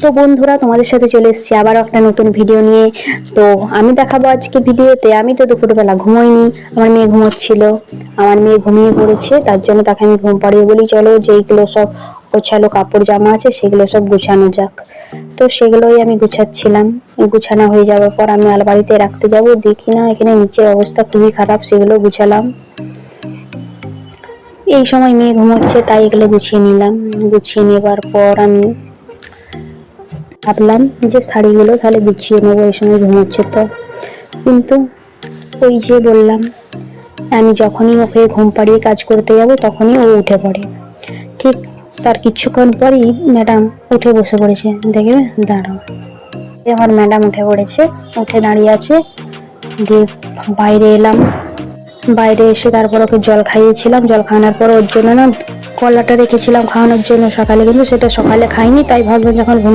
তো বন্ধুরা, তোমাদের সাথে চলে এসেছি আবার একটা নতুন ভিডিও নিয়ে। তো আমি দেখাবো আজকে ভিডিওতে, আমি তো দুপুরবেলা ঘুমোইনি, আমার মেয়ে ঘুমোচ্ছিল। আমার মেয়ে ঘুমিয়ে পড়েছে, তার জন্য তাকে আমি ঘুম পাড়িয়ে বলি চলো যেইগুলো সব গোছালো কাপড় জামা আছে সেগুলো সব গুছানো যাক। তো সেগুলোই আমি গুছাচ্ছিলাম। গুছানো হয়ে যাওয়ার পর আমি আলমারিতে রাখতে যাব, দেখি না এখানে নিচের অবস্থা খুবই খারাপ, সেগুলো গুছালাম। এই সময় মেয়ে ঘুমোচ্ছে তাই এগুলো গুছিয়ে নিলাম। গুছিয়ে নেবার পর আমি ভাবলাম যে শাড়িগুলো তাহলে গুছিয়ে নেবো, এই সময় ঘুমোচ্ছে তো। কিন্তু ওই যে বললাম, আমি যখনই ওকে ঘুম পাড়িয়ে কাজ করতে যাব তখনই ও উঠে পড়ে। ঠিক তার কিছুক্ষণ পরই ম্যাডাম উঠে বসে পড়েছে, দেখবে দাঁড়াও। আমার ম্যাডাম উঠে পড়েছে, উঠে দাঁড়িয়ে আছে। দিয়ে বাইরে এলাম, বাইরে এসে তারপর ওকে জল খাইয়েছিলাম। জল খাওয়ানোর পর ওর জন্য না কলাটা রেখেছিলাম খাওয়ানোর জন্য সকালে, কিন্তু সেটা সকালে খাইনি, তাই ভাবলাম যখন ঘুম